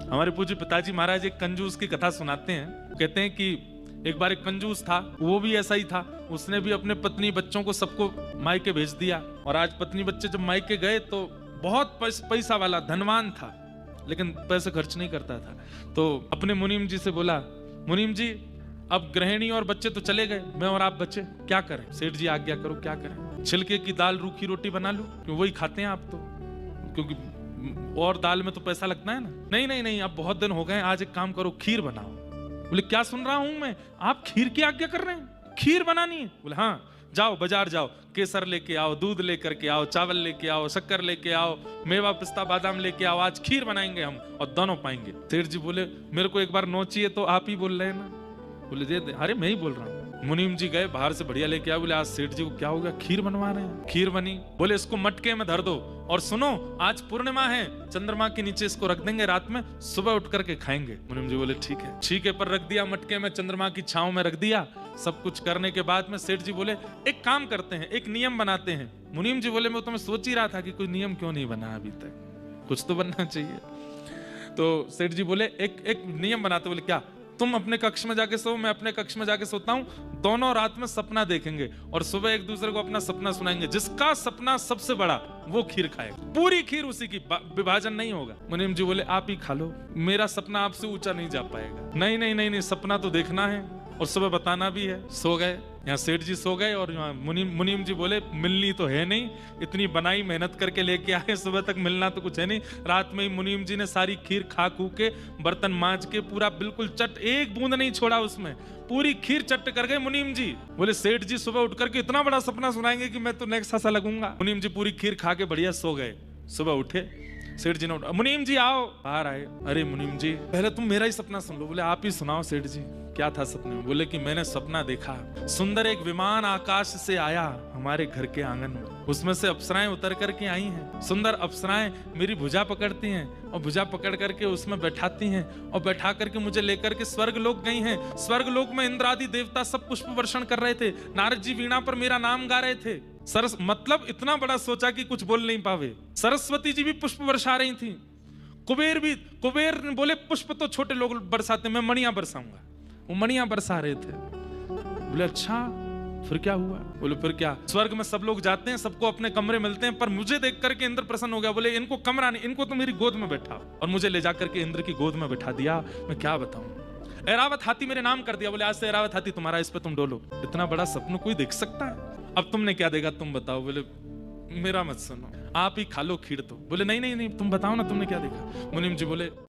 हमारे पूज्य पिताजी महाराज एक कंजूस की कथा सुनाते हैं। कहते हैं कि एक बार एक कंजूस था, वो भी ऐसा ही था। उसने भी अपने पत्नी बच्चों को सबको मायके भेज दिया। और आज पत्नी बच्चे जब मायके गए तो बहुत पैसा वाला धनवान था, लेकिन पैसे खर्च नहीं करता था। तो अपने मुनीम जी से बोला, मुनीम जी अब गृहिणी और बच्चे तो चले गए, मैं और आप बचे, क्या करें? सेठ जी आज्ञा करो, क्या करें? छिलके की दाल रूखी रोटी बना लूं, क्यों वही खाते हैं आप तो, क्योंकि और दाल में तो पैसा लगता है ना। नहीं नहीं नहीं, अब बहुत दिन हो गए, आज एक काम करो, खीर बनाओ। बोले क्या सुन रहा हूं मैं, आप खीर की आज्ञा कर रहे हैं? खीर बनानी है? बोले हाँ, जाओ बाजार जाओ, केसर लेके आओ, दूध लेकर के आओ, चावल लेके आओ, शक्कर लेके आओ, मेवा पिस्ता बादाम लेके आओ, आज खीर बनाएंगे हम और दोनों पाएंगे। सेठ जी बोले मेरे को एक बार नोचिए तो, आप ही बोल रहे हैं ना। बोले दे दे। अरे मैं ही बोल रहा हूँ। मुनीम जी गए बाहर से बढ़िया लेके आए। बोले आज सेठ जी को क्या हो गया, खीर बनवा रहे हैं। खीर बनी। बोले इसको मटके में धर दो और सुनो, आज पूर्णिमा है, चंद्रमा के नीचे इसको रख देंगे, रात में सुबह उठ करके खाएंगे। मुनीम जी बोले ठीक है। छीके पर रख दिया, मटके में, चंद्रमा की छांव में रख दिया। सब कुछ करने के बाद में सेठ जी बोले एक काम करते हैं, एक नियम बनाते हैं। मुनीम जी बोले मैं तो मैं सोच ही रहा था कि कोई नियम क्यों नहीं बना अभी तक, कुछ तो बनना चाहिए। तो सेठ जी बोले एक नियम बनाते। बोले क्या? तुम अपने कक्ष में जाके सो, मैं अपने कक्ष में जाके सोता हूं, दोनों रात में सपना देखेंगे और सुबह एक दूसरे को अपना सपना सुनाएंगे। जिसका सपना सबसे बड़ा वो खीर खाएगा, पूरी खीर उसी की, विभाजन नहीं होगा। मुनीम जी बोले आप ही खा लो, मेरा सपना आपसे ऊंचा नहीं जा पाएगा। नहीं नहीं नहीं नहीं, सपना तो देखना है और सुबह बताना भी है। सो गए। यहाँ सेठ जी सो गए और यहाँ मुनीम जी बोले मिलनी तो है नहीं, इतनी बनाई मेहनत करके लेके आए, सुबह तक मिलना तो कुछ है नहीं। रात में ही मुनीम जी ने सारी खीर खा खू के, बर्तन मांज के, पूरा बिल्कुल चट, एक बूंद नहीं छोड़ा उसमें, पूरी खीर चट कर गए मुनीम जी। बोले सेठ जी सुबह उठ करके इतना बड़ा सपना सुनाएंगे कि मैं तो नेक्स्ट सा लगूंगा। मुनीम जी पूरी खीर खा के बढ़िया सो गए। सुबह उठे, सेठ जी ने उठा, मुनीम जी आओ। बाहर आए। अरे मुनीम जी पहले तुम मेरा ही सपना सुन लो। बोले आप ही सुनाओ सेठ जी, क्या था सपने में? बोले कि मैंने सपना देखा, सुंदर एक विमान आकाश से आया हमारे घर के आंगन में, उसमें से अप्सराएं उतर करके आई हैं। सुंदर अप्सराएं मेरी भुजा पकड़ती हैं और भुजा पकड़ करके उसमें बैठाती हैं और बैठा करके मुझे लेकर के स्वर्ग लोक गई हैं। स्वर्ग लोक में इंद्र आदि देवता सब पुष्प वर्षण कर रहे थे, नारद जी वीणा पर मेरा नाम गा रहे थे। मतलब इतना बड़ा सोचा कि कुछ बोल नहीं पावे। सरस्वती जी भी पुष्प बरसा रही थी, कुबेर ने बोले पुष्प तो छोटे लोग बरसाते, मैं मणियां बरसाऊंगा। वो मणियां बरसा रहे थे। बोले अच्छा फिर क्या हुआ? बोले फिर क्या, स्वर्ग में सब लोग जाते हैं, सबको अपने कमरे मिलते हैं, पर मुझे देख करके इंद्र प्रसन्न हो गया। बोले इनको कमरा नहीं, इनको तो मेरी गोद में बैठा, और मुझे ले जाकर के इंद्र की गोद में बैठा दिया। मैं क्या बताऊं, ऐरावत हाथी मेरे नाम कर दिया। बोले आज से ऐरावत हाथी तुम्हारा, इस पे तुम डोलो। इतना बड़ा सपना कोई देख सकता है? अब तुमने क्या देखा तुम बताओ। बोले मेरा मत सुनो, आप ही खा लो खीर तो। बोले नहीं नहीं नहीं, तुम बताओ ना तुमने क्या देखा। मुनीम जी बोले